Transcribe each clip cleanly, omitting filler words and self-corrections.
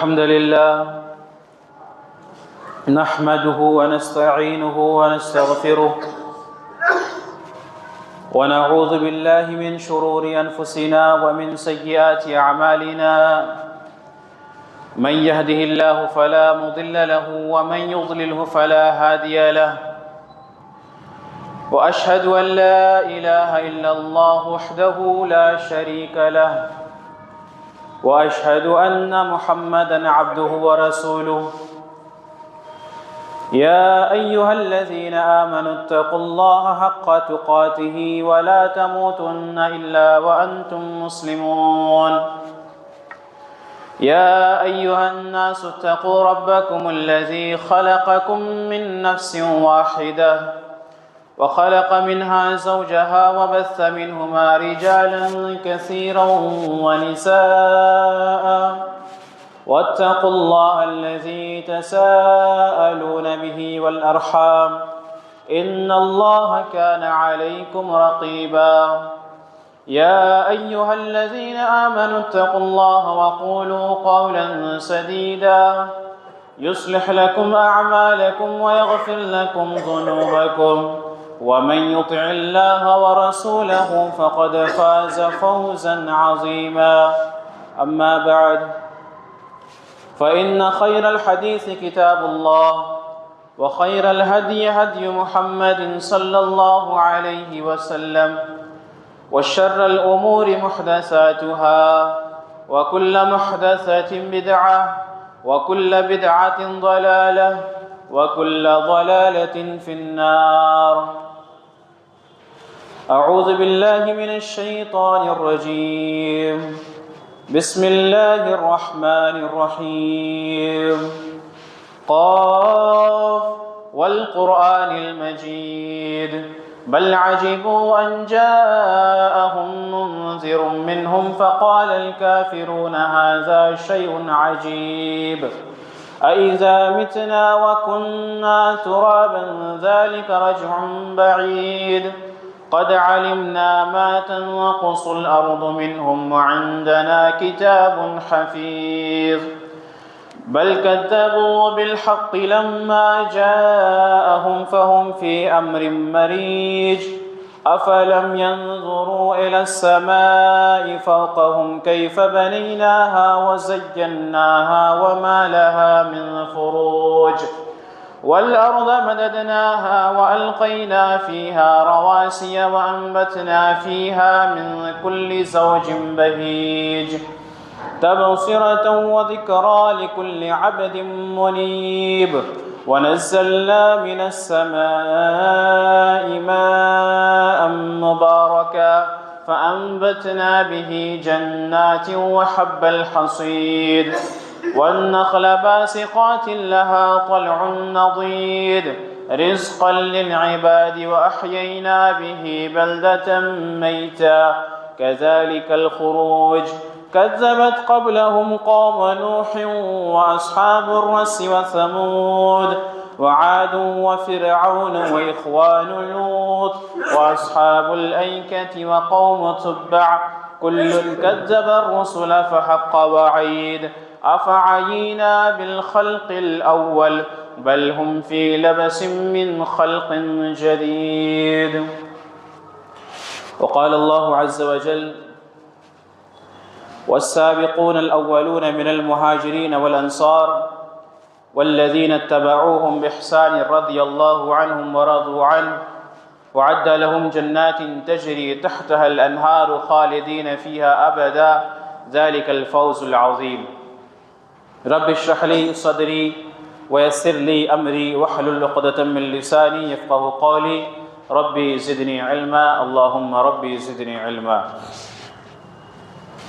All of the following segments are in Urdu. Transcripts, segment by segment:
الحمد لله نحمده ونستعينه ونستغفره ونعوذ بالله من شرور أنفسنا ومن سيئات أعمالنا من يهده الله فلا مضل له ومن يضلله فلا هادي له وأشهد أن لا إله إلا الله وحده لا شريك له وأشهد أن محمدًا عبده ورسوله يا أيها الذين آمنوا اتقوا الله حق تقاته ولا تموتن إلا وأنتم مسلمون يا أيها الناس اتقوا ربكم الذي خلقكم من نفس واحدة وخلق منها زوجها وبث منهما رجالا كثيرا ونساء واتقوا الله الذي تساءلون به والأرحام إن الله كان عليكم رقيبا يا أيها الذين آمنوا اتقوا الله وقولوا قولا سديدا يصلح لكم أعمالكم ويغفر لكم ذنوبكم ومن يطع الله ورسوله فقد فاز فوزا عظيما أما بعد فإن خير الحديث كتاب الله وخير الهدي هدي محمد صلى الله عليه وسلم وشر الأمور محدثاتها وكل محدثة بدعة وكل بدعة ضلالة وكل ضلالة في النار أعوذ بالله من الشيطان الرجيم بسم الله الرحمن الرحيم قاف والقرآن المجيد بل عجبوا أن جاءهم منذر منهم فقال الكافرون هذا شيء عجيب أإذا متنا وكنا ترابا ذلك رجع بعيد قد علمنا ما تنقص الأرض منهم وعندنا كتاب حفيظ بل كذبوا بالحق لما جاءهم فهم في أمر مريج أفلم ينظروا إلى السماء فوقهم كيف بنيناها وزيناها وما لها من فروج والأرض مددناها وألقينا فيها رواسي وأنبتنا فيها من كل زوج بهيج تبصرة وذكرى لكل عبد منيب ونزلنا من السماء ماء مباركا فأنبتنا به جنات وحب الحصيد والنخل باسقات لها طلع نضيد رزقا للعباد وأحيينا به بلدة ميتا كذلك الخروج كذبت قبلهم قوم نوح وأصحاب الرس وثمود وعاد وفرعون وإخوان لوط وأصحاب الأيكة وقوم تبع كل كذب الرسل فحق وعيد أفعينا بالخلق الأول بل هم في لبس من خلق جديد وقال الله عز وجل والسابقون الأولون من المهاجرين والأنصار والذين اتبعوهم بإحسان رضي الله عنهم ورضوا عنه وعد لهم جنات تجري تحتها الأنهار خالدين فيها أبدا ذلك الفوز العظيم رب اشرح لي صدري ويسر لي أمري واحلل عقدة من لساني يفقهوا قولي ربي زدني علما اللهم ربي زدني علما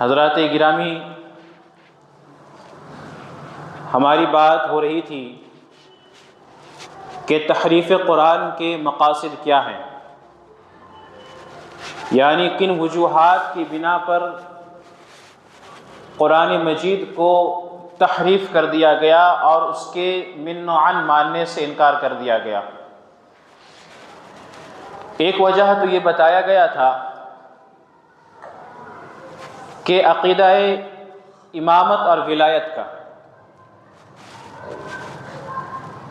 حضرات گرامی، ہماری بات ہو رہی تھی کہ تحریف قرآن کے مقاصد کیا ہیں، یعنی کن وجوہات کی بنا پر قرآن مجید کو تحریف کر دیا گیا اور اس کے من و عن ماننے سے انکار کر دیا گیا۔ ایک وجہ تو یہ بتایا گیا تھا کہ عقیدہ امامت اور ولایت کا،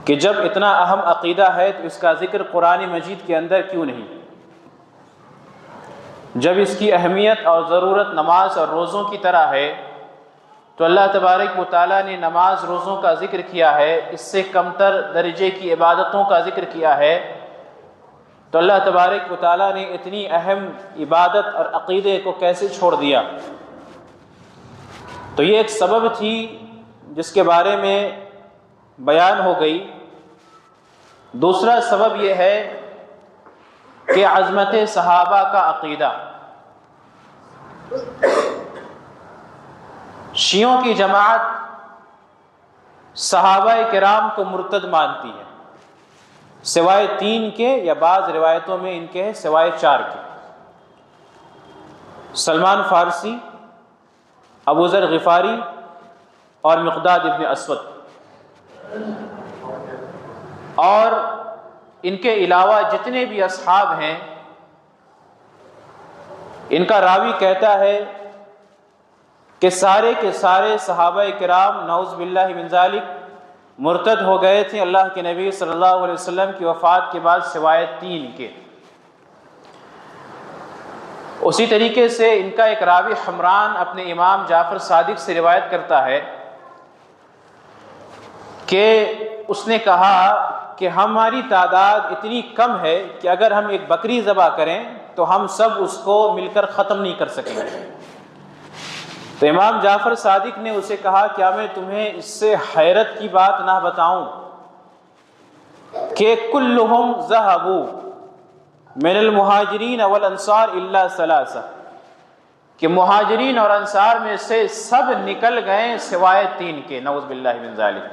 کہ جب اتنا اہم عقیدہ ہے تو اس کا ذکر قرآن مجید کے اندر کیوں نہیں؟ جب اس کی اہمیت اور ضرورت نماز اور روزوں کی طرح ہے تو اللہ تبارک و تعالیٰ نے نماز روزوں کا ذکر کیا ہے، اس سے کمتر درجے کی عبادتوں کا ذکر کیا ہے، تو اللہ تبارک و تعالیٰ نے اتنی اہم عبادت اور عقیدے کو کیسے چھوڑ دیا؟ تو یہ ایک سبب تھی جس کے بارے میں بیان ہو گئی۔ دوسرا سبب یہ ہے کہ عظمت صحابہ کا عقیدہ، شیعوں کی جماعت صحابہ کرام کو مرتد مانتی ہے، سوائے 3 کے، یا بعض روایتوں میں ان کے سوائے 4 کے۔ سلمان فارسی، ابو ذر غفاری اور مقداد ابن اسود، اور ان کے علاوہ جتنے بھی اصحاب ہیں، ان کا راوی کہتا ہے کہ سارے کے سارے صحابہ کرام نعوذ باللہ من ذالک مرتد ہو گئے تھے اللہ کے نبی صلی اللہ علیہ وسلم کی وفات کے بعد سوائے 3 کے۔ اسی طریقے سے ان کا ایک راوی حمران اپنے امام جعفر صادق سے روایت کرتا ہے کہ اس نے کہا کہ ہماری تعداد اتنی کم ہے کہ اگر ہم ایک بکری ذبح کریں تو ہم سب اس کو مل کر ختم نہیں کر سکیں گے۔ تو امام جعفر صادق نے اسے کہا کیا میں تمہیں اس سے حیرت کی بات نہ بتاؤں کہ کلہم ذہبوا من المہاجرین والانصار الا ثلاثہ، کہ مہاجرین اور انصار میں سے سب نکل گئے سوائے 3 کے، نعوذ باللہ من ذالک۔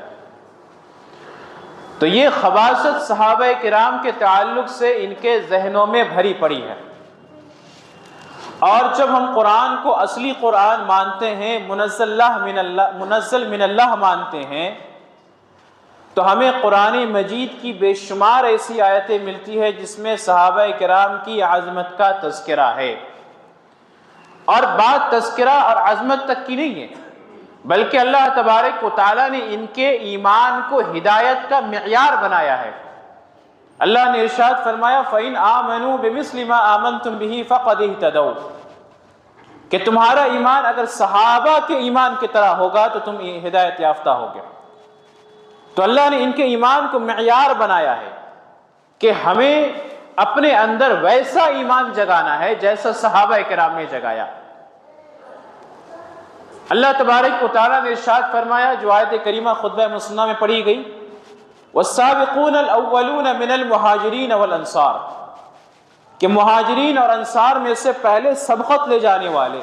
تو یہ خباثت صحابہ کرام کے تعلق سے ان کے ذہنوں میں بھری پڑی ہے، اور جب ہم قرآن کو اصلی قرآن مانتے ہیں، منزل من اللہ مانتے ہیں، تو ہمیں قرآن مجید کی بے شمار ایسی آیتیں ملتی ہے جس میں صحابہ کرام کی عظمت کا تذکرہ ہے، اور بات تذکرہ اور عظمت تک کی نہیں ہے، بلکہ اللہ تبارک و تعالیٰ نے ان کے ایمان کو ہدایت کا معیار بنایا ہے۔ اللہ نے ارشاد فرمایا فَإِنْ آمَنُوا بِمِثْلِ مَا آمَنْتُمْ بِهِ فَقَدِ اهْتَدَوْا، کہ تمہارا ایمان اگر صحابہ کے ایمان کی طرح ہوگا تو تم ہدایت یافتہ ہوگے۔ تو اللہ نے ان کے ایمان کو معیار بنایا ہے کہ ہمیں اپنے اندر ویسا ایمان جگانا ہے جیسا صحابہ کرام نے جگایا۔ اللہ تبارک و تعالیٰ نے ارشاد فرمایا، جو آیت کریمہ خطبہ مسنہ میں پڑھی گئی، والسابقون الاولون من المہاجرین والانصار، کہ مہاجرین اور انصار میں سے پہلے سبقت لے جانے والے،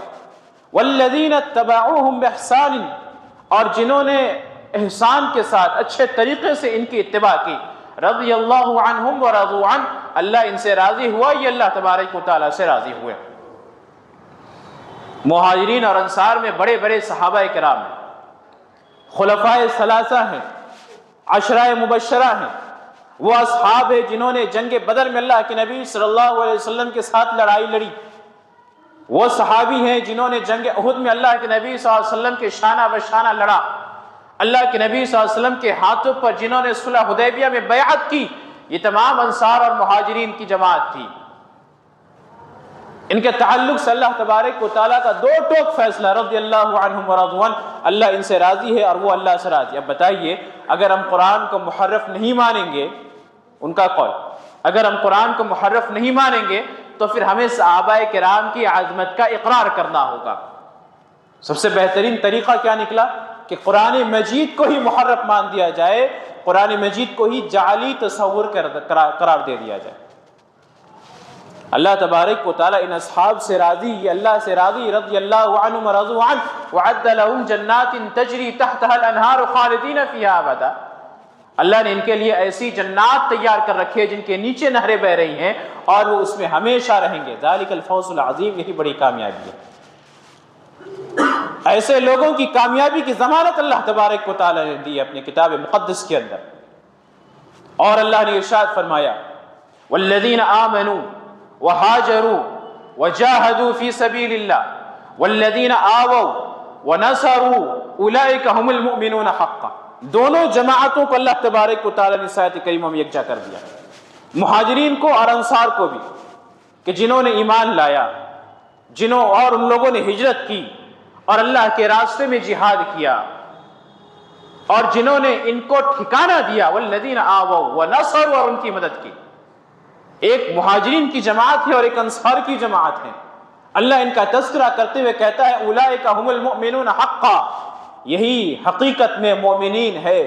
والذین اتبعوہم باحسان، اور جنہوں نے احسان کے ساتھ اچھے طریقے سے ان کی اتباع کی، رضی اللہ عنہم ورضوا عنہ، اللہ ان سے راضی ہوا، یہ اللہ تبارک و تعالیٰ سے راضی ہوئے۔ مہاجرین اور انصار میں بڑے بڑے صحابہ کرام ہیں، خلفائے ثلاثہ ہیں، عشرہ مبشرہ ہیں، وہ اصحاب ہیں جنہوں نے جنگ بدر میں اللہ کے نبی صلی اللہ علیہ وسلم کے ساتھ لڑائی لڑی، وہ صحابی ہیں جنہوں نے جنگ احد میں اللہ کے نبی صلی اللہ علیہ وسلم کے شانہ بشانہ لڑا، اللہ کے نبی صلی اللہ علیہ وسلم کے ہاتھوں پر جنہوں نے صلح حدیبیہ میں بیعت کی، یہ تمام انصار اور مہاجرین کی جماعت تھی۔ ان کے تعلق سے اللہ تبارک و تعالیٰ کا 2 ٹوک فیصلہ، رضی اللہ عنہم ورضوا عنہ، اللہ ان سے راضی ہے اور وہ اللہ سے راضی۔ اب بتائیے، اگر ہم قرآن کو محرف نہیں مانیں گے، ان کا قول، اگر ہم قرآن کو محرف نہیں مانیں گے تو پھر ہمیں صحابہ کرام کی عظمت کا اقرار کرنا ہوگا۔ سب سے بہترین طریقہ کیا نکلا کہ قرآن مجید کو ہی محرف مان دیا جائے، قرآن مجید کو ہی جعلی تصور قرار دے دیا جائے۔ اللہ تبارک و تعالیٰ ان اصحاب سے راضی، یہ اللہ سے راضی، رضی اللہ عنہم ورضوا عنہ وعد لهم جنات تجری تحتها الانہار خالدین فیہا ابدا۔ اللہ نے ان کے لیے ایسی جنات تیار کر رکھی ہے جن کے نیچے نہریں بہ رہی ہیں اور وہ اس میں ہمیشہ رہیں گے۔ ذالک الفوز العظیم، یہی بڑی کامیابی ہے۔ ایسے لوگوں کی کامیابی کی ضمانت اللہ تبارک و تعالیٰ نے دی اپنی کتاب مقدس کے اندر، اور اللہ نے ارشاد فرمایا والذین آمنوا وہاجروا وجاہدوا فی سبیل اللہ والذین آووا ونصروا اولئک هم المؤمنون حقا۔ دونوں جماعتوں کو اللہ تبارک و تعالیٰ نے اس آیت کریمہ میں یکجا کر دیا، مہاجرین کو اور انصار کو بھی، کہ جنہوں نے ایمان لایا، اور ان لوگوں نے ہجرت کی اور اللہ کے راستے میں جہاد کیا، اور جنہوں نے ان کو ٹھکانہ دیا، والذین آووا ونصروا، اور ان کی مدد کی۔ ایک مہاجرین کی جماعت ہے اور ایک انصار کی جماعت ہے۔ اللہ ان کا تذکرہ کرتے ہوئے کہتا ہے اولئک هم المؤمنون حقا، یہی حقیقت میں مومنین ہے۔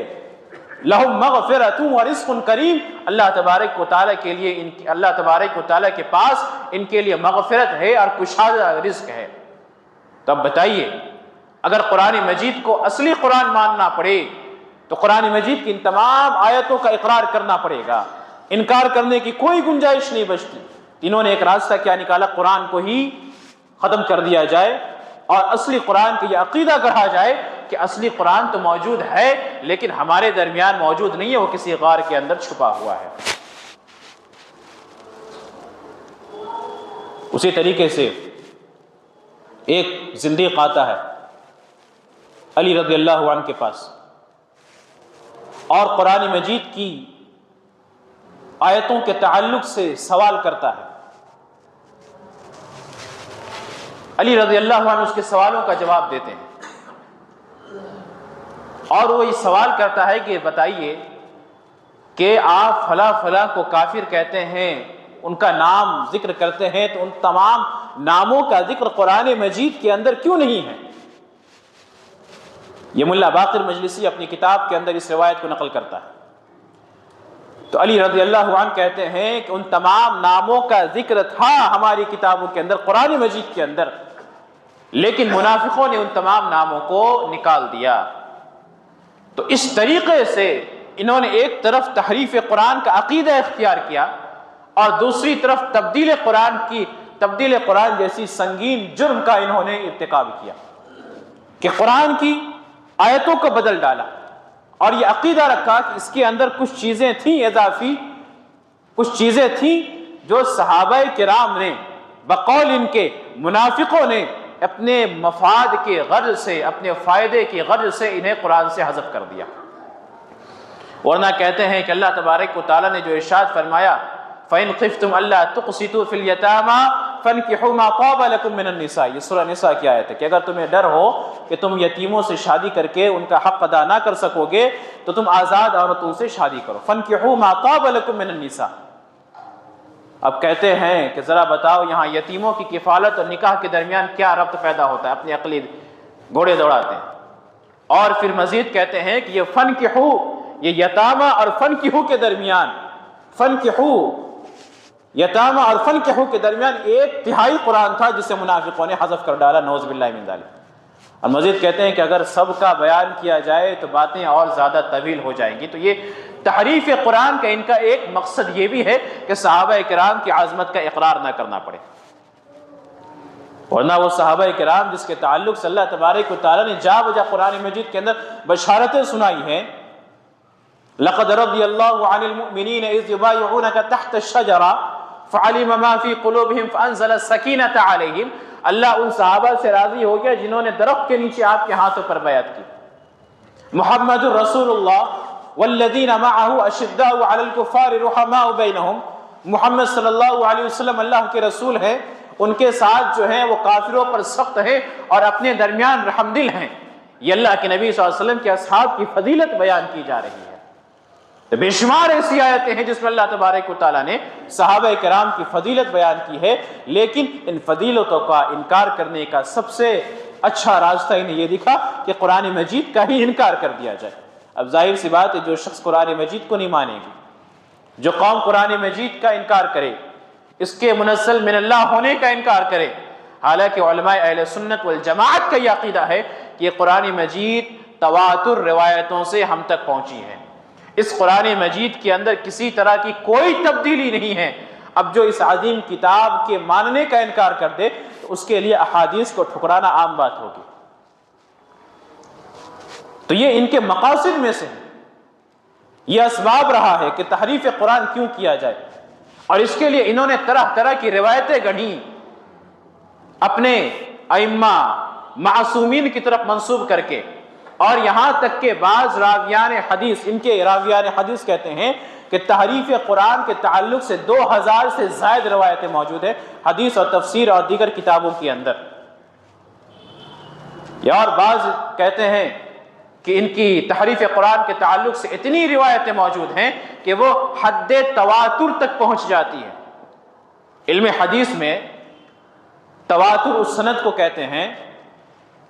لہم مغفرۃ ورزق کریم، اللہ تبارک و تعالیٰ کے لیے اللہ تبارک و تعالیٰ کے پاس ان کے لیے مغفرت ہے اور کشادہ رزق ہے۔ تو اب بتائیے، اگر قرآن مجید کو اصلی قرآن ماننا پڑے تو قرآن مجید کی ان تمام آیتوں کا اقرار کرنا پڑے گا، انکار کرنے کی کوئی گنجائش نہیں بچتی۔ انہوں نے ایک راستہ کیا نکالا؟ قرآن کو ہی ختم کر دیا جائے اور اصلی قرآن کا یہ عقیدہ گڑھا جائے کہ اصلی قرآن تو موجود ہے لیکن ہمارے درمیان موجود نہیں ہے، وہ کسی غار کے اندر چھپا ہوا ہے۔ اسی طریقے سے ایک زندیق آتا ہے علی رضی اللہ عنہ کے پاس اور قرآن مجید کی آیتوں کے تعلق سے سوال کرتا ہے۔ علی رضی اللہ عنہ اس کے سوالوں کا جواب دیتے ہیں اور وہ یہ سوال کرتا ہے کہ بتائیے کہ آپ فلاں فلاں کو کافر کہتے ہیں، ان کا نام ذکر کرتے ہیں، تو ان تمام ناموں کا ذکر قرآن مجید کے اندر کیوں نہیں ہے؟ یہ ملا باقر مجلسی اپنی کتاب کے اندر اس روایت کو نقل کرتا ہے۔ تو علی رضی اللہ عنہ کہتے ہیں کہ ان تمام ناموں کا ذکر تھا ہماری کتابوں کے اندر، قرآن مجید کے اندر، لیکن منافقوں نے ان تمام ناموں کو نکال دیا۔ تو اس طریقے سے انہوں نے ایک طرف تحریف قرآن کا عقیدہ اختیار کیا اور دوسری طرف تبدیل قرآن جیسی سنگین جرم کا انہوں نے ارتکاب کیا کہ قرآن کی آیتوں کو بدل ڈالا، اور یہ عقیدہ رکھا کہ اس کے اندر کچھ چیزیں تھیں اضافی، کچھ چیزیں تھیں جو صحابہ کرام نے بقول ان کے منافقوں نے اپنے مفاد کے غرض سے، اپنے فائدے کی غرض سے انہیں قرآن سے حذف کر دیا۔ ورنہ کہتے ہیں کہ اللہ تبارک و تعالیٰ نے جو ارشاد فرمایا فَإِنْ خِفْتُمْ أَلَّا تُقْسِطُوا فِي الْيَتَامَى فَانكِحُوا مَا طَابَ لَكُم مِّنَ النِّسَاءِ، یہ سورہ نساء کی آیت ہے کہ اگر تمہیں ڈر ہو کہ تم یتیموں سے شادی کر کے ان کا حق ادا نہ کر سکو گے تو تم آزاد عورتوں سے شادی کرو۔ فَانكِحُوا مَا طَابَ لَكُم مِّنَ النِّسَاءِ۔ اب کہتے ہیں کہ ذرا بتاؤ یہاں یتیموں کی کفالت اور نکاح کے درمیان کیا ربط پیدا ہوتا ہے؟ اپنی عقلی گھوڑے دوڑاتے ہیں۔ اور پھر مزید کہتے ہیں کہ یہ فَانكِحُوا، یہ یتامہ اور فَانكِحُوا کے درمیان، یتامہ اور فَانكِحُوا کے درمیان 1/3 قرآن تھا جسے منافقوں نے حذف کر ڈالا، نعوذ باللہ من ذالک۔ اور مزید کہتے ہیں کہ اگر سب کا بیان کیا جائے تو باتیں اور زیادہ طویل ہو جائیں گی۔ تو یہ تحریف قرآن کا ان کا ایک مقصد یہ بھی ہے کہ صحابہ کرام کی عظمت کا اقرار نہ کرنا پڑے، ورنہ وہ صحابہ کرام جس کے تعلق سے اللہ تبارک و تعالیٰ نے جا بجا قرآن مجید کے اندر بشارتیں سنائی ہیں، لقد رضی اللہ عن المؤمنین اذ یبایعونک تحت الشجرہ فعلم ما فی قلوبہم فانزل السکینۃ علیہم، اللہ ان صحابہ سے راضی ہو گیا جنہوں نے درخت کے نیچے آپ کے ہاتھوں پر بیعت کی۔ محمد الرسول اللہ والذین معه اشداء علی الکفار رحماء بینہم، محمد صلی اللہ علیہ وسلم اللہ کے رسول ہیں، ان کے ساتھ جو ہیں وہ کافروں پر سخت ہیں اور اپنے درمیان رحم دل ہیں۔ یہ اللہ کے نبی صلی اللہ علیہ وسلم کے اصحاب کی فضیلت بیان کی جا رہی ہے۔ بے شمار ایسی آیتیں ہیں جس میں اللہ تبارک و تعالیٰ نے صحابہ کرام کی فضیلت بیان کی ہے، لیکن ان فضیلتوں کا انکار کرنے کا سب سے اچھا راستہ انہیں یہ دکھا کہ قرآن مجید کا ہی انکار کر دیا جائے۔ اب ظاہر سی بات ہے جو شخص قرآن مجید کو نہیں مانے گی، جو قوم قرآن مجید کا انکار کرے، اس کے منزل من اللہ ہونے کا انکار کرے، حالانکہ علماء اہل سنت والجماعت کا یہ عقیدہ ہے کہ یہ قرآن مجید تواتر روایتوں سے ہم تک پہنچی ہے، اس قرآن مجید کے اندر کسی طرح کی کوئی تبدیلی نہیں ہے۔ اب جو اس عظیم کتاب کے ماننے کا انکار کر دے تو اس کے لیے احادیث کو ٹھکرانا عام بات ہوگی۔ تو یہ ان کے مقاصد میں سے یہ اسباب رہا ہے کہ تحریف قرآن کیوں کیا جائے، اور اس کے لیے انہوں نے طرح طرح کی روایتیں گڑھیں، اپنے ائمہ معصومین کی طرف منسوب کر کے، اور یہاں تک کہ بعض راویان حدیث، ان کے راویان حدیث کہتے ہیں کہ تحریف قرآن کے تعلق سے 2000 سے زائد روایتیں موجود ہیں حدیث اور تفسیر اور دیگر کتابوں کے اندر۔ یا اور بعض کہتے ہیں کہ ان کی تحریف قرآن کے تعلق سے اتنی روایتیں موجود ہیں کہ وہ حد تواتر تک پہنچ جاتی ہیں۔ علم حدیث میں تواتر اس سند کو کہتے ہیں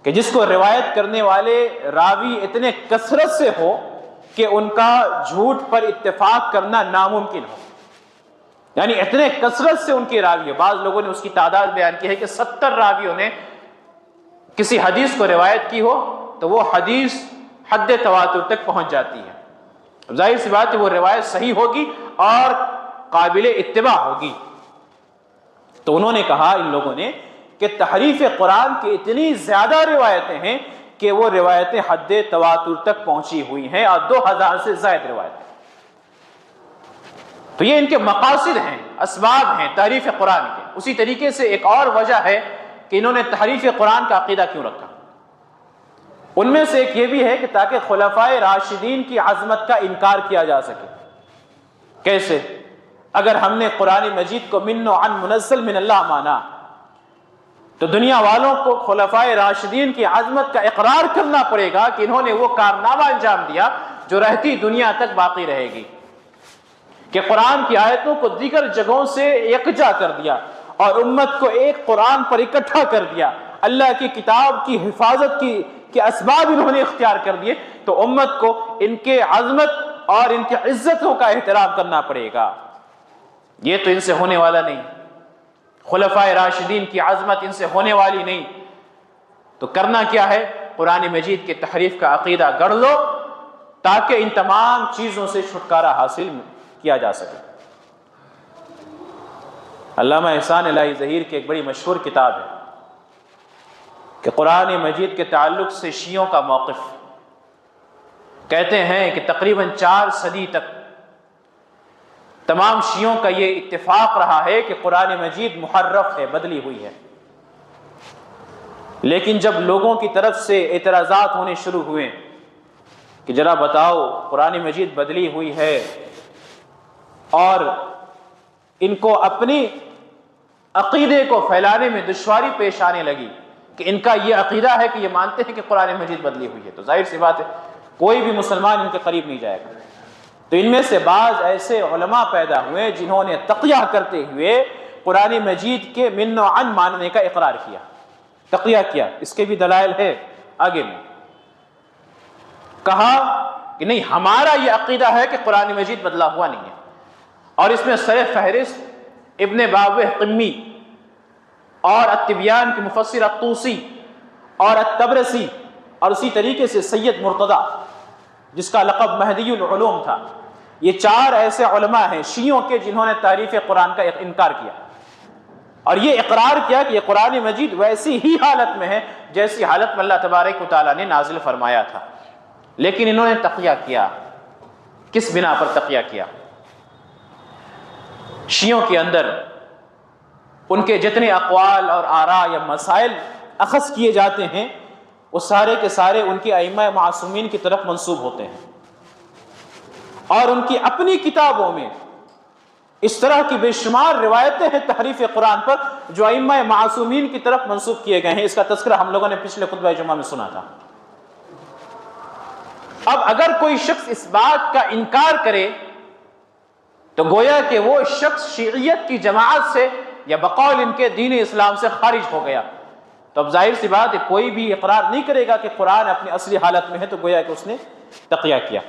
کہ جس کو روایت کرنے والے راوی اتنے کثرت سے ہو کہ ان کا جھوٹ پر اتفاق کرنا ناممکن ہو، یعنی اتنے کثرت سے ان کی راوی ہے۔ بعض لوگوں نے اس کی تعداد بیان کی ہے کہ 70 راویوں نے کسی حدیث کو روایت کی ہو تو وہ حدیث حد تواتر تک پہنچ جاتی ہے۔ ظاہر سی بات ہے وہ روایت صحیح ہوگی اور قابل اتباع ہوگی۔ تو انہوں نے کہا، ان لوگوں نے، کہ تحریف قرآن کی اتنی زیادہ روایتیں ہیں کہ وہ روایتیں حد تواتر تک پہنچی ہوئی ہیں، اور 2000 سے زائد روایتیں۔ تو یہ ان کے مقاصد ہیں، اسباب ہیں تحریف قرآن کے۔ اسی طریقے سے ایک اور وجہ ہے کہ انہوں نے تحریف قرآن کا عقیدہ کیوں رکھا، ان میں سے ایک یہ بھی ہے کہ تاکہ خلفائے راشدین کی عظمت کا انکار کیا جا سکے۔ کیسے؟ اگر ہم نے قرآن مجید کو من و عن منزل من اللہ مانا تو دنیا والوں کو خلفائے راشدین کی عظمت کا اقرار کرنا پڑے گا کہ انہوں نے وہ کارنامہ انجام دیا جو رہتی دنیا تک باقی رہے گی، کہ قرآن کی آیتوں کو دیگر جگہوں سے یکجا کر دیا اور امت کو ایک قرآن پر اکٹھا کر دیا، اللہ کی کتاب کی حفاظت کے اسباب انہوں نے اختیار کر دیے، تو امت کو ان کے عظمت اور ان کی عزتوں کا احترام کرنا پڑے گا۔ یہ تو ان سے ہونے والا نہیں، خلفائے راشدین کی عظمت ان سے ہونے والی نہیں۔ تو کرنا کیا ہے؟ قرآن مجید کی تحریف کا عقیدہ گڑھ لو تاکہ ان تمام چیزوں سے چھٹکارا حاصل کیا جا سکے۔ علامہ احسان الہی ظہیر کی ایک بڑی مشہور کتاب ہے کہ قرآن مجید کے تعلق سے شیعوں کا موقف، کہتے ہیں کہ تقریباً 4 صدی تک تمام شیعوں کا یہ اتفاق رہا ہے کہ قرآن مجید محرف ہے، بدلی ہوئی ہے، لیکن جب لوگوں کی طرف سے اعتراضات ہونے شروع ہوئے کہ ذرا بتاؤ قرآن مجید بدلی ہوئی ہے، اور ان کو اپنی عقیدے کو پھیلانے میں دشواری پیش آنے لگی کہ ان کا یہ عقیدہ ہے کہ یہ مانتے ہیں کہ قرآن مجید بدلی ہوئی ہے، تو ظاہر سی بات ہے کوئی بھی مسلمان ان کے قریب نہیں جائے گا۔ تو ان میں سے بعض ایسے علماء پیدا ہوئے جنہوں نے تقیہ کرتے ہوئے قرآن مجید کے من و عن ماننے کا اقرار کیا، تقیہ کیا۔ اس کے بھی دلائل ہے آگے میں۔ کہا کہ نہیں، ہمارا یہ عقیدہ ہے کہ قرآن مجید بدلا ہوا نہیں ہے، اور اس میں سر فہرست ابن بابوہ قمی اور التبیان کے مفسر الطوسی اور الطبرسی، اور اسی طریقے سے سید مرتضیٰ جس کا لقب مہدی العلوم تھا، یہ 4 ایسے علماء ہیں شیعوں کے جنہوں نے تعریف قرآن کا انکار کیا، اور یہ اقرار کیا کہ یہ قرآن مجید ویسی ہی حالت میں ہے جیسی حالت میں اللہ تبارک و تعالیٰ نے نازل فرمایا تھا، لیکن انہوں نے تقیہ کیا۔ کس بنا پر تقیہ کیا؟ شیعوں کے اندر ان کے جتنے اقوال اور آراء یا مسائل اخذ کیے جاتے ہیں وہ سارے کے سارے ان کے ائمہ معصومین کی طرف منسوب ہوتے ہیں، اور ان کی اپنی کتابوں میں اس طرح کی بے شمار روایتیں ہیں تحریف قرآن پر جو ائمہ معصومین کی طرف منسوب کیے گئے ہیں۔ اس کا تذکرہ ہم لوگوں نے پچھلے خطبہ جمعہ میں سنا تھا۔ اب اگر کوئی شخص اس بات کا انکار کرے تو گویا کہ وہ شخص شیعیت کی جماعت سے یا بقول ان کے دین اسلام سے خارج ہو گیا۔ تو اب ظاہر سی بات ہے کوئی بھی اقرار نہیں کرے گا کہ قرآن اپنی اصلی حالت میں ہے، تو گویا کہ اس نے تقیہ کیا۔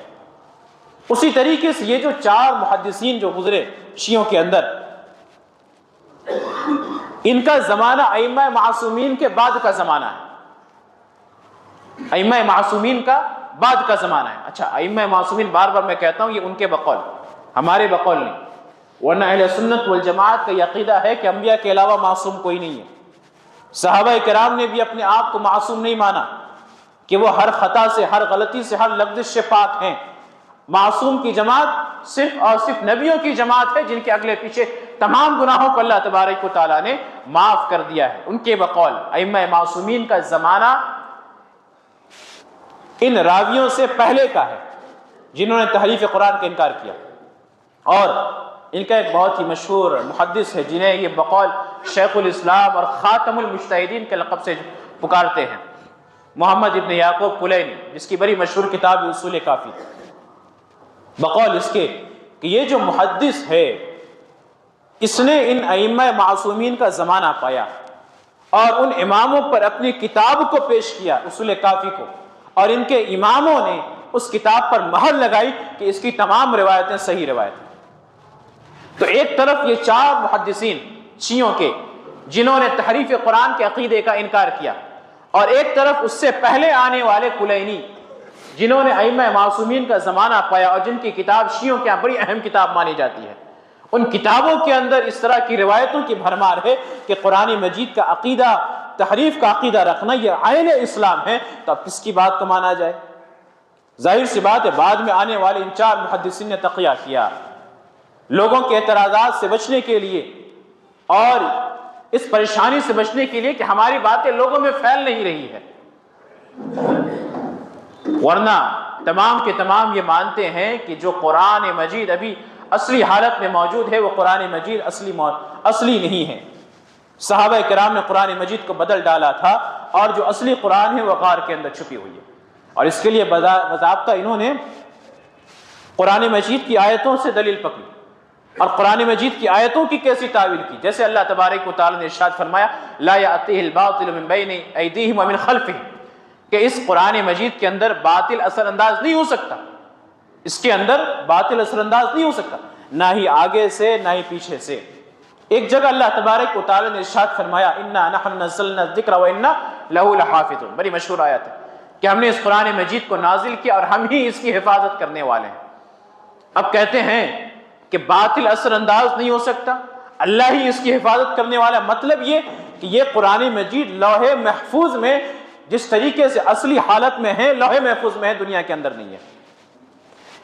اسی طریقے سے یہ جو 4 محدثین جو گزرے شیعوں کے اندر، ان کا زمانہ ائمہ معصومین کے بعد کا زمانہ ہے، ائمہ معصومین کا بعد کا زمانہ ہے۔ اچھا، ائمہ معصومین بار بار میں کہتا ہوں یہ ان کے بقول، ہمارے بقول نہیں، ورنہ اہل سنت والجماعت کا یہ عقیدہ ہے کہ انبیاء کے علاوہ معصوم کوئی نہیں ہے۔ صحابہ کرام نے بھی اپنے آپ کو معصوم نہیں مانا کہ وہ ہر خطا سے، ہر غلطی سے، ہر لغزش سے پاک ہیں۔ معصوم کی جماعت صرف اور صرف نبیوں کی جماعت ہے، جن کے اگلے پیچھے تمام گناہوں کو اللہ تبارک و تعالیٰ نے معاف کر دیا ہے۔ ان کے بقول ائمہ معصومین کا زمانہ ان راویوں سے پہلے کا ہے جنہوں نے تحریف قرآن کا انکار کیا، اور ان کا ایک بہت ہی مشہور محدث ہے جنہیں یہ بقول شیخ الاسلام اور خاتم المجتہدین کے لقب سے پکارتے ہیں، محمد ابن یعقوب کلینی، جس کی بڑی مشہور کتاب اصول کافی۔ بقول اس کے کہ یہ جو محدث ہے اس نے ان ائمہ معصومین کا زمانہ پایا اور ان اماموں پر اپنی کتاب کو پیش کیا، اصول کافی کو، اور ان کے اماموں نے اس کتاب پر مہر لگائی کہ اس کی تمام روایتیں صحیح روایتیں۔ تو ایک طرف یہ چار محدثین شیعوں کے جنہوں نے تحریف قرآن کے عقیدے کا انکار کیا، اور ایک طرف اس سے پہلے آنے والے کلینی جنہوں نے ائمہ معصومین کا زمانہ پایا اور جن کی کتاب شیعوں کے یہاں بڑی اہم کتاب مانی جاتی ہے۔ ان کتابوں کے اندر اس طرح کی روایتوں کی بھرمار ہے کہ قرآن مجید کا عقیدہ، تحریف کا عقیدہ رکھنا یہ عین اسلام ہے، تو اب کس کی بات کو مانا جائے؟ ظاہر سی بات ہے بعد میں آنے والے ان چار محدثین نے تقیہ کیا لوگوں کے اعتراضات سے بچنے کے لیے اور اس پریشانی سے بچنے کے لیے کہ ہماری باتیں لوگوں میں پھیل نہیں رہی ہے، ورنہ تمام کے تمام یہ مانتے ہیں کہ جو قرآن مجید ابھی اصلی حالت میں موجود ہے وہ قرآن مجید اصلی نہیں ہے۔ صحابہ کرام نے قرآن مجید کو بدل ڈالا تھا، اور جو اصلی قرآن ہے وہ غار کے اندر چھپی ہوئی ہے، اور اس کے لیے باضابطہ انہوں نے قرآن مجید کی آیتوں سے دلیل پکڑی اور قرآن مجید کی آیتوں کی کیسی تعویل کی، جیسے اللہ تبارک و تعالی نے ارشاد فرمایا لا یأتیہ الباطل من بین ایدیہم ومن خلفہم، کہ اس قرآن مجید کے اندر باطل اثر انداز نہیں ہو سکتا، اس کے اندر باطل اثر انداز نہیں ہو سکتا، نہ ہی آگے سے نہ ہی پیچھے سے۔ ایک جگہ اللہ تبارک و تعالی نے ارشاد فرمایا انا نحن نزلنا الذکر وانا لہ لحافظون، بڑی مشہور آیت ہے کہ ہم نے اس قرآن مجید کو نازل کیا اور ہم ہی اس کی حفاظت کرنے والے ہیں۔ اب کہتے ہیں کہ باطل اثر انداز نہیں ہو سکتا، اللہ ہی اس کی حفاظت کرنے والا، مطلب یہ کہ یہ قرآن مجید لوح محفوظ میں جس طریقے سے اصلی حالت میں ہے، لوح محفوظ میں ہے، دنیا کے اندر نہیں ہے،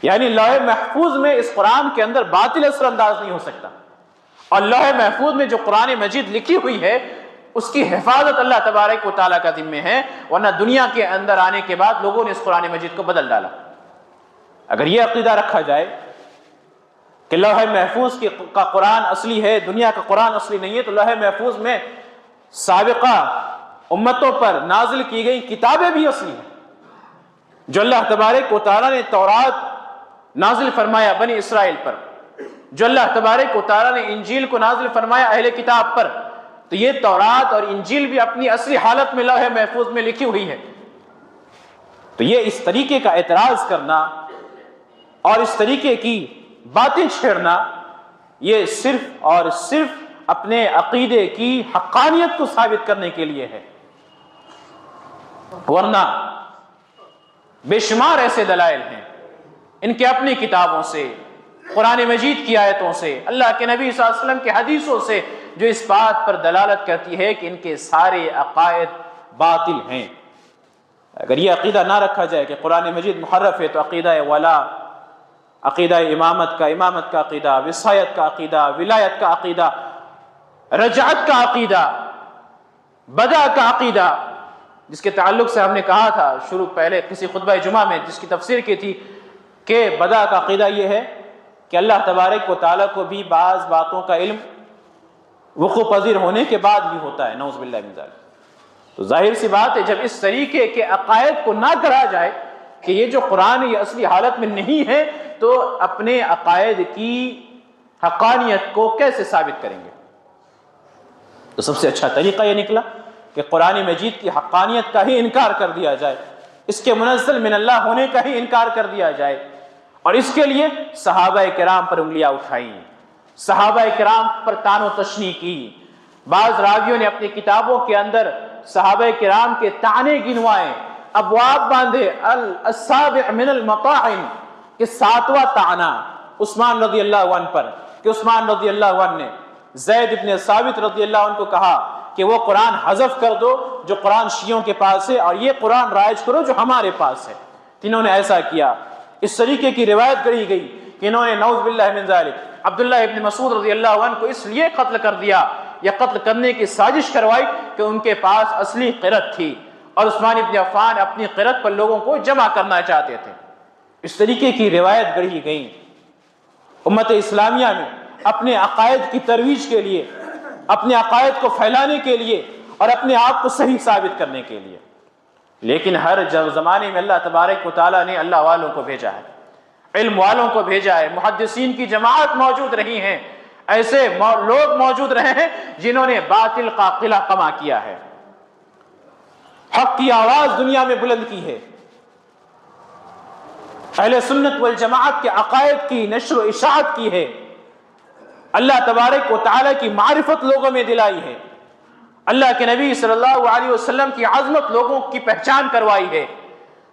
یعنی لوح محفوظ میں اس قرآن کے اندر باطل اثر انداز نہیں ہو سکتا، اور لوح محفوظ میں جو قرآن مجید لکھی ہوئی ہے اس کی حفاظت اللہ تبارک و تعالیٰ کا ذمہ ہے، ورنہ دنیا کے اندر آنے کے بعد لوگوں نے اس قرآن مجید کو بدل ڈالا۔ اگر یہ عقیدہ رکھا جائے کہ لوح محفوظ کا قرآن اصلی ہے، دنیا کا قرآن اصلی نہیں ہے، تو لوح محفوظ میں سابقہ امتوں پر نازل کی گئی کتابیں بھی اصلی ہیں، جو اللہ تبارک و تعالیٰ نے تورات نازل فرمایا بنی اسرائیل پر، جو اللہ تبارک و تعالیٰ نے انجیل کو نازل فرمایا اہل کتاب پر، تو یہ تورات اور انجیل بھی اپنی اصلی حالت میں لوح محفوظ میں لکھی ہوئی ہے۔ تو یہ اس طریقے کا اعتراض کرنا اور اس طریقے کی باتیں چھیڑنا یہ صرف اور صرف اپنے عقیدے کی حقانیت کو ثابت کرنے کے لیے ہے، ورنہ بے شمار ایسے دلائل ہیں ان کے اپنی کتابوں سے، قرآن مجید کی آیتوں سے، اللہ کے نبی صلی اللہ علیہ وسلم کے حدیثوں سے، جو اس بات پر دلالت کرتی ہے کہ ان کے سارے عقائد باطل ہیں۔ اگر یہ عقیدہ نہ رکھا جائے کہ قرآن مجید محرف ہے، تو عقیدہ ولا، عقیدہ امامت کا عقیدہ، وصایت کا عقیدہ، ولایت کا عقیدہ، رجعت کا عقیدہ، بدا کا عقیدہ، جس کے تعلق سے ہم نے کہا تھا شروع پہلے کسی خطبہ جمعہ میں جس کی تفسیر کی تھی کہ بدا کا عقیدہ یہ ہے کہ اللہ تبارک و تعالیٰ کو بھی بعض باتوں کا علم وقوع پذیر ہونے کے بعد بھی ہوتا ہے، نعوذ باللہ من ذلک۔ تو ظاہر سی بات ہے جب اس طریقے کے عقائد کو نہ کرا جائے کہ یہ جو قرآن یہ اصلی حالت میں نہیں ہے، تو اپنے عقائد کی حقانیت کو کیسے ثابت کریں گے؟ تو سب سے اچھا طریقہ یہ نکلا کہ قرآن مجید کی حقانیت کا ہی انکار کر دیا جائے، اس کے منزل من اللہ ہونے کا ہی انکار کر دیا جائے، اور اس کے لیے صحابہ کرام پر انگلیاں اٹھائیں، صحابہ کرام پر طعن و تشنیع کی، بعض راویوں نے اپنی کتابوں کے اندر صحابہ کرام کے طعنے گنوائے، ابواب باندھے، السابع من المطاعن، کہ 7واں طعنہ عثمان رضی اللہ عنہ پر، کہ عثمان رضی اللہ عنہ نے زید بن ثابت رضی اللہ عنہ کو کہا کہ وہ قرآن حذف کر دو جو قرآن شیعوں کے پاس ہے، اور یہ قرآن رائج کرو جو ہمارے پاس ہے۔ انہوں نے ایسا کیا۔ اس طریقے کی روایت گڑھی گئی کہ انہوں نے نعوذ باللہ من ذالک عبداللہ ابن مسعود رضی اللہ عنہ کو اس لیے قتل کر دیا یا قتل کرنے کی سازش کروائی کہ ان کے پاس اصلی قرت تھی، اور عثمان ابن عفان اپنی قرت پر لوگوں کو جمع کرنا چاہتے تھے۔ اس طریقے کی روایت گڑھی گئی امت اسلامیہ میں اپنے عقائد کی ترویج کے لیے، اپنے عقائد کو پھیلانے کے لیے اور اپنے آپ کو صحیح ثابت کرنے کے لیے۔ لیکن ہر زمانے میں اللہ تبارک و تعالیٰ نے اللہ والوں کو بھیجا ہے، علم والوں کو بھیجا ہے، محدثین کی جماعت موجود رہی ہیں، ایسے لوگ موجود رہے ہیں جنہوں نے باطل کا قلعہ کما کیا ہے، حق کی آواز دنیا میں بلند کی ہے، اہل سنت والجماعت کے عقائد کی نشر و اشاعت کی ہے، اللہ تبارک و تعالیٰ کی معرفت لوگوں میں دلائی ہے، اللہ کے نبی صلی اللہ علیہ وسلم کی عظمت لوگوں کی پہچان کروائی ہے،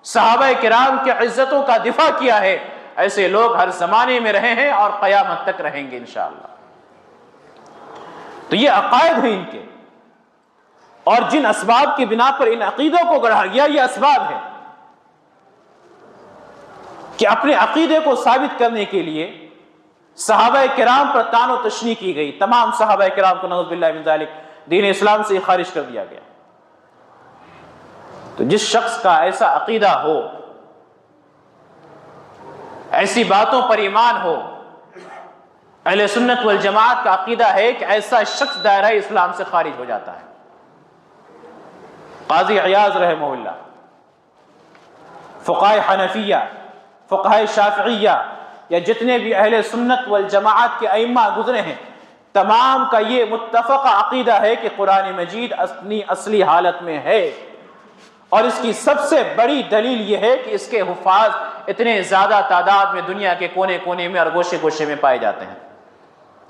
صحابہ کرام کی عزتوں کا دفاع کیا ہے۔ ایسے لوگ ہر زمانے میں رہے ہیں اور قیامت تک رہیں گے انشاءاللہ۔ تو یہ عقائد ہیں ان کے، اور جن اسباب کی بنا پر ان عقیدوں کو گڑھا گیا یہ اسباب ہے کہ اپنے عقیدے کو ثابت کرنے کے لیے صحابہ کرام پر طعن و تشنیع کی گئی، تمام صحابہ کرام کو نعوذ باللہ من ذالک دین اسلام سے خارج کر دیا گیا۔ تو جس شخص کا ایسا عقیدہ ہو، ایسی باتوں پر ایمان ہو، اہل سنت والجماعت کا عقیدہ ہے کہ ایسا شخص دائرہ اسلام سے خارج ہو جاتا ہے۔ قاضی عیاض رحمہ اللہ، فقہائے حنفیہ، فقہائے شافعیہ، یا جتنے بھی اہل سنت والجماعت کے ائمہ گزرے ہیں، تمام کا یہ متفق عقیدہ ہے کہ قرآن مجید اپنی اصلی حالت میں ہے، اور اس کی سب سے بڑی دلیل یہ ہے کہ اس کے حفاظ اتنے زیادہ تعداد میں دنیا کے کونے کونے میں اور گوشے گوشے میں پائے جاتے ہیں۔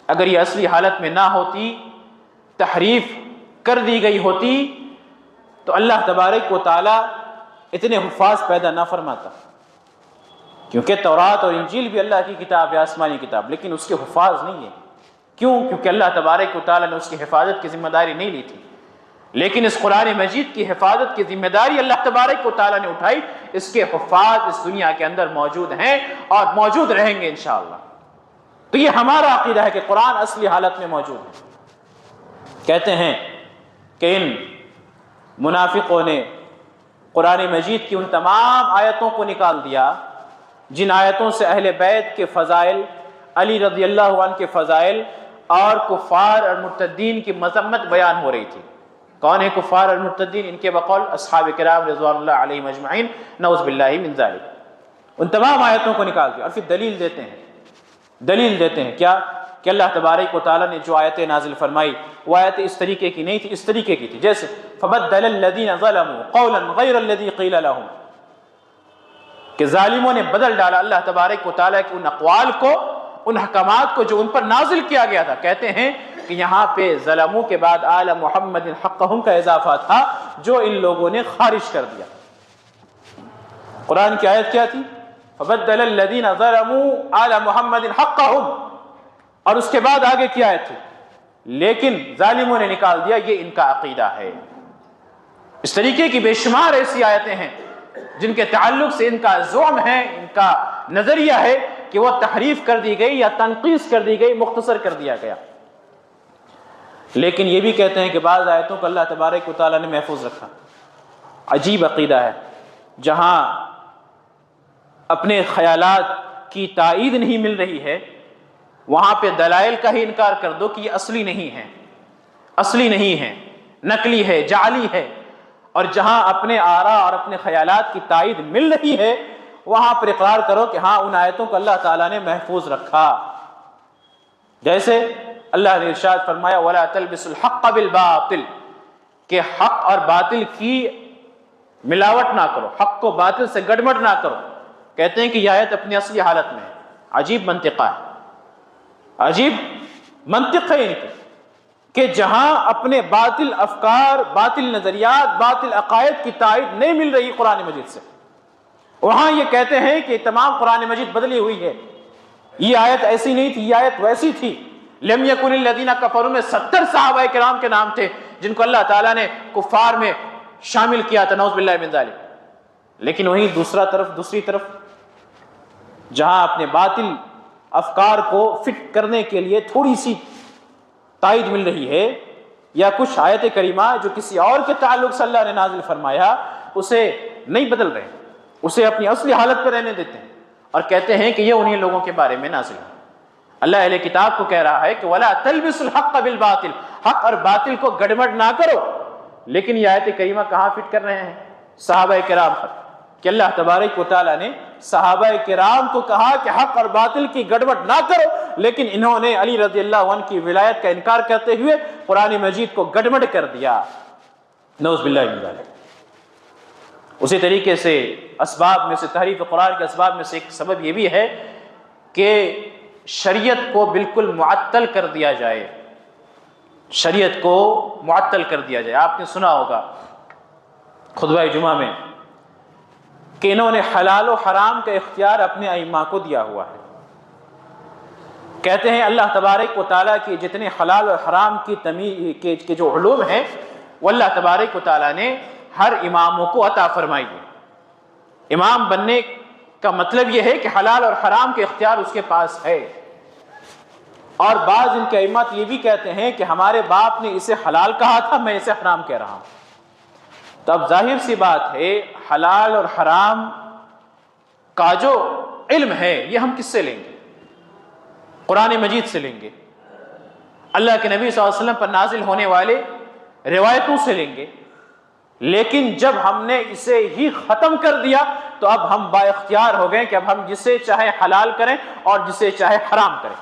اگر یہ اصلی حالت میں نہ ہوتی، تحریف کر دی گئی ہوتی، تو اللہ تبارک و تعالیٰ اتنے حفاظ پیدا نہ فرماتا، کیونکہ تورات اور انجیل بھی اللہ کی کتاب ہے، آسمانی کتاب، لیکن اس کے حفاظ نہیں ہے۔ کیوں؟ کیونکہ اللہ تبارک و تعالیٰ نے اس کی حفاظت کی ذمہ داری نہیں لی تھی، لیکن اس قرآن مجید کی حفاظت کی ذمہ داری اللہ تبارک و تعالیٰ نے اٹھائی۔ اس کے حفاظ اس دنیا کے اندر موجود ہیں اور موجود رہیں گے انشاءاللہ۔ تو یہ ہمارا عقیدہ ہے کہ قرآن اصلی حالت میں موجود ہے۔ کہتے ہیں کہ ان منافقوں نے قرآن مجید کی ان تمام آیتوں کو نکال دیا جن آیتوں سے اہل بیت کے فضائل، علی رضی اللہ عنہ کے فضائل اور کفار اور مرتدین کی مذمت بیان ہو رہی تھی۔ کون ہے کفار اور مرتدین؟ ان کے بقول اصحاب کرام رضوان اللہ علیہم اجمعین، نعوذ باللہ من ذالک۔ ان تمام آیتوں کو نکال دیا اور پھر دلیل دیتے ہیں کیا؟ کہ اللہ تبارک و تعالیٰ نے جو آیتیں نازل فرمائی وہ آیتیں اس طریقے کی نہیں تھی، اس طریقے کی تھی جیسے فبدل الذین ظلموا قولا غیر الذی قیل لهم، کہ ظالموں نے بدل ڈالا اللہ تبارک و تعالیٰ کے ان اقوال کو، ان احکامات کو جو ان پر نازل کیا گیا تھا۔ کہتے ہیں کہ یہاں پہ ظلموں کے بعد آل محمد حقہم کا اضافہ تھا جو ان لوگوں نے خارج کر دیا۔ قرآن کی آیت کیا تھی؟ فبدل الذین ظلموا آل محمد حقہم، اور اس کے بعد آگے کی آیت تھی لیکن ظالموں نے نکال دیا، یہ ان کا عقیدہ ہے۔ اس طریقے کی بے شمار ایسی آیتیں ہیں جن کے تعلق سے ان کا زعم ہے، ان کا نظریہ ہے کہ وہ تحریف کر دی گئی یا تنقیص کر دی گئی، مختصر کر دیا گیا۔ لیکن یہ بھی کہتے ہیں کہ بعض آیتوں کو اللہ تبارک و تعالیٰ نے محفوظ رکھا۔ عجیب عقیدہ ہے، جہاں اپنے خیالات کی تائید نہیں مل رہی ہے وہاں پہ دلائل کا ہی انکار کر دو کہ یہ اصلی نہیں ہے، نقلی ہے، جعلی ہے، اور جہاں اپنے آراء اور اپنے خیالات کی تائید مل رہی ہے وہاں پر اقرار کرو کہ ہاں ان آیتوں کو اللہ تعالیٰ نے محفوظ رکھا۔ جیسے اللہ نے ارشاد فرمایا وَلَا تَلْبِسُوا الْحَقَّ بِالْبَاطِلِ، کہ حق اور باطل کی ملاوٹ نہ کرو، حق کو باطل سے گڑبڑ نہ کرو۔ کہتے ہیں کہ یہ آیت اپنی اصلی حالت میں ہے۔ عجیب منطقہ ہے، عجیب منطق ہے ان کی کہ جہاں اپنے باطل افکار، باطل نظریات، باطل عقائد کی تائید نہیں مل رہی قرآن مجید سے، وہاں یہ کہتے ہیں کہ تمام قرآن مجید بدلی ہوئی ہے، یہ آیت ایسی نہیں تھی، یہ آیت ویسی تھی۔ لم یکن الذین کفروا میں 70 صحابہ کرام کے نام تھے جن کو اللہ تعالیٰ نے کفار میں شامل کیا تھا، نعوذ باللہ من ذالک۔ لیکن وہیں دوسری طرف جہاں اپنے باطل افکار کو فٹ کرنے کے لیے تھوڑی سی تائید مل رہی ہے، یا کچھ آیت کریمہ جو کسی اور کے تعلق سے اللہ نے نازل فرمایا اسے نہیں بدل رہے، اسے اپنی اصلی حالت پر رہنے دیتے ہیں اور کہتے ہیں کہ یہ انہی لوگوں کے بارے میں نازل ہے۔ اللہ اہل کتاب کو کہہ رہا ہے کہ وَلَا تَلْبِسُوا الْحَقَّ بِالْبَاطِلِ، حق اور باطل کو گڑبڑ نہ کرو۔ لیکن یہ آیت کریمہ کہاں فٹ کر رہے ہیں؟ صحابہ کرام پر، کہ اللہ تبارک و تعالیٰ نے صحابہ کرام کو کہا کہ حق اور باطل کی گڑبڑ نہ کرو، لیکن انہوں نے علی رضی اللہ عنہ کی ولایت کا انکار کرتے ہوئے قرآن مجید کو گڑبڑ کر دیا، نعوذ باللہ من ذالک۔ اسی طریقے سے اسباب میں سے، تحریف قرآن کے اسباب میں سے ایک سبب یہ بھی ہے کہ شریعت کو بالکل معطل کر دیا جائے، شریعت کو معطل کر دیا جائے۔ آپ نے سنا ہوگا خطبہ جمعہ میں کہ انہوں نے حلال و حرام کا اختیار اپنے ائمہ کو دیا ہوا ہے۔ کہتے ہیں اللہ تبارک و تعالیٰ کے جتنے حلال و حرام کی تمیز کے جو علوم ہیں وہ اللہ تبارک و تعالیٰ نے ہر اماموں کو عطا فرمائی ہے۔ امام بننے کا مطلب یہ ہے کہ حلال اور حرام کے اختیار اس کے پاس ہے، اور بعض ان کے ائمہ یہ بھی کہتے ہیں کہ ہمارے باپ نے اسے حلال کہا تھا، میں اسے حرام کہہ رہا ہوں۔ تو اب ظاہر سی بات ہے حلال اور حرام کا جو علم ہے یہ ہم کس سے لیں گے؟ قرآن مجید سے لیں گے، اللہ کے نبی صلی اللہ علیہ وسلم پر نازل ہونے والے روایتوں سے لیں گے۔ لیکن جب ہم نے اسے ہی ختم کر دیا تو اب ہم با اختیار ہو گئے کہ اب ہم جسے چاہے حلال کریں اور جسے چاہے حرام کریں۔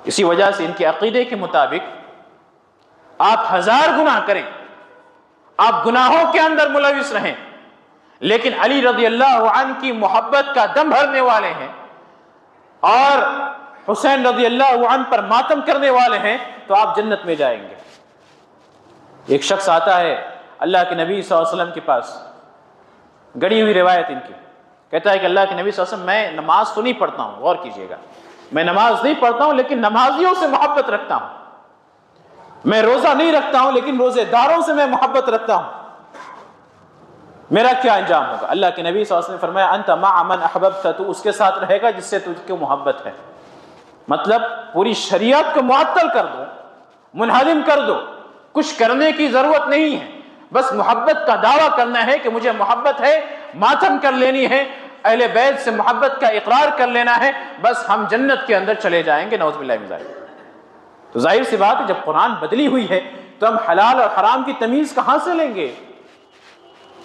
اسی وجہ سے ان کے عقیدے کے مطابق آپ 1000 گناہ کریں، آپ گناہوں کے اندر ملوث رہیں، لیکن علی رضی اللہ عنہ کی محبت کا دم بھرنے والے ہیں اور حسین رضی اللہ عنہ پر ماتم کرنے والے ہیں تو آپ جنت میں جائیں گے۔ ایک شخص آتا ہے اللہ کے نبی صلی اللہ علیہ وسلم کے پاس، گڑی ہوئی روایت ان کی، کہتا ہے کہ اللہ کے نبی صلی اللہ علیہ وسلم میں نماز تو نہیں پڑھتا ہوں، غور کیجئے گا، میں نماز نہیں پڑھتا ہوں لیکن نمازیوں سے محبت رکھتا ہوں، میں روزہ نہیں رکھتا ہوں لیکن روزے داروں سے میں محبت رکھتا ہوں، میرا کیا انجام ہوگا؟ اللہ کے نبی صلی اللہ علیہ وسلم نے فرمایا انت مع من احببت، تو اس کے ساتھ رہے گا جس سے تجھ کو محبت ہے۔ مطلب پوری شریعت کو معطل کر دو، منہدم کر دو، کچھ کرنے کی ضرورت نہیں ہے، بس محبت کا دعویٰ کرنا ہے کہ مجھے محبت ہے، ماتم کر لینی ہے، اہل بیت سے محبت کا اقرار کر لینا ہے، بس ہم جنت کے اندر چلے جائیں گے، نعوذ باللہ من ذالک۔ تو ظاہر سی بات ہے جب قرآن بدلی ہوئی ہے تو ہم حلال اور حرام کی تمیز کہاں سے لیں گے؟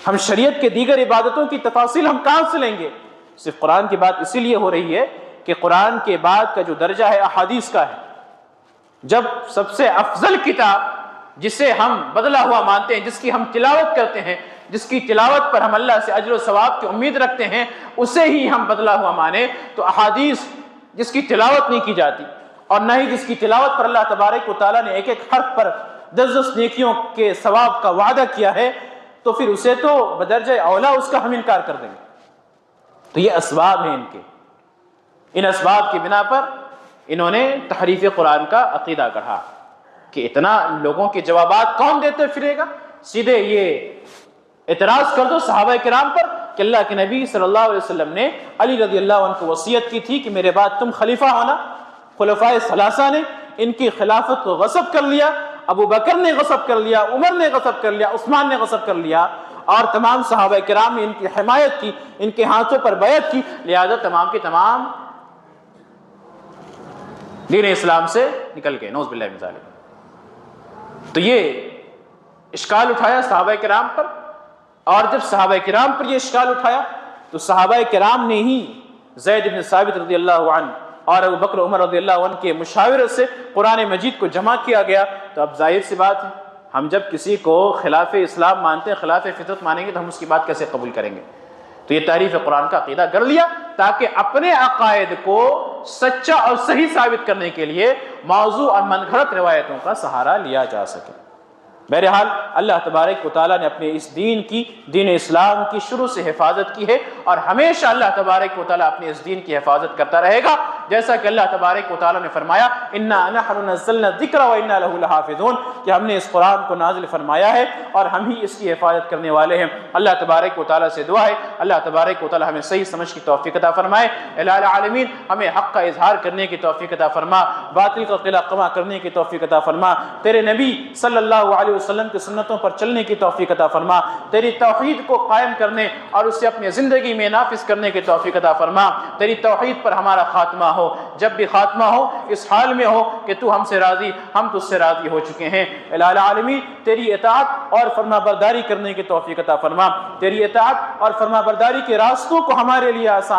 ہم شریعت کے دیگر عبادتوں کی تفاصیل ہم کہاں سے لیں گے؟ صرف قرآن کی بات اسی لیے ہو رہی ہے کہ قرآن کے بعد کا جو درجہ ہے احادیث کا ہے۔ جب سب سے افضل کتاب جسے ہم بدلا ہوا مانتے ہیں، جس کی ہم تلاوت کرتے ہیں، جس کی تلاوت پر ہم اللہ سے اجر و ثواب کی امید رکھتے ہیں، اسے ہی ہم بدلا ہوا مانیں تو احادیث جس کی تلاوت نہیں کی جاتی اور نہ ہی جس کی تلاوت پر اللہ تبارک و تعالیٰ نے ایک ایک حرف پر 10 نیکیوں کے ثواب کا وعدہ کیا ہے، تو پھر اسے تو بدرجہ اولا اس کا ہم انکار کر دیں گے۔ تو یہ اسباب ہیں ان کے، ان اسباب کی بنا پر انہوں نے تحریف قرآن کا عقیدہ گڑھا کہ اتنا لوگوں کے جوابات کون دیتے پھرے گا؟ سیدھے یہ اعتراض کر دو صحابہ کرام پر کہ اللہ کے نبی صلی اللہ علیہ وسلم نے علی رضی اللہ عنہ کو وصیت کی تھی کہ میرے بعد تم خلیفہ ہونا، خلفائے ثلاثہ نے ان کی خلافت کو غصب کر لیا، ابو بکر نے غصب کر لیا، عمر نے غصب کر لیا، عثمان نے غصب کر لیا، اور تمام صحابہ کرام نے ان کی حمایت کی، ان کے ہاتھوں پر بیعت کی، لہذا تمام کے تمام دین اسلام سے نکل گئے، نعوذ باللہ من ذالک۔ تو یہ اشکال اٹھایا صحابہ کرام پر، اور جب صحابہ کرام پر یہ اشکال اٹھایا تو صحابہ کرام نے ہی زید بن ثابت رضی اللہ عنہ اور ابو بکر عمر رضی اللہ عنہ کے مشاورت سے قرآن مجید کو جمع کیا گیا۔ تو اب ظاہر سی بات ہے ہم جب کسی کو خلاف اسلام مانتے ہیں، خلاف فطرت مانیں گے تو ہم اس کی بات کیسے قبول کریں گے؟ تو یہ تحریف قرآن کا عقیدہ گڑھ لیا تاکہ اپنے عقائد کو سچا اور صحیح ثابت کرنے کے لیے موضوع اور من گھڑت روایتوں کا سہارا لیا جا سکے۔ بہرحال اللہ تبارک و تعالیٰ نے اپنے اس دین کی، دین اسلام کی شروع سے حفاظت کی ہے، اور ہمیشہ اللہ تبارک و تعالیٰ اپنے اس دین کی حفاظت کرتا رہے گا، جیسا کہ اللہ تبارک و تعالیٰ نے فرمایا اِنَّا نَحْنُ نَزَّلْنَا الذِّكْرَ وَإِنَّا لَهُ لَحَافِظُونَ، کہ ہم نے اس قرآن کو نازل فرمایا ہے اور ہم ہی اس کی حفاظت کرنے والے ہیں۔ اللہ تبارک و تعالیٰ سے دعا ہے اللہ تبارک و تعالیٰ ہمیں صحیح سمجھ کی توفیق عطا فرمائے۔ الہ العالمین ہمیں حق کا اظہار کرنے کی توفیق عطا فرما، باطل کا قلع قمع کرنے کی توفیق عطا فرما، تیرے نبی صلی اللہ علیہ وسلم کی سنتوں پر چلنے کی توفیق عطا فرما، تیری توحید کو قائم کرنے اور اسے اپنی زندگی میں نافذ کرنے کی توفیق عطا فرما، تیری توحید پر ہمارا خاتمہ ہو، جب بھی خاتمہ ہو اس حال میں ہو کہ تو ہم سے راضی، ہم تجھ سے راضی ہو چکے ہیں۔ الہ العالمین تیری اطاعت اور فرما برداری کرنے کی توفیق عطا فرما، تیری اطاعت اور فرما برداری کے راستوں کو ہمارے لیے آسان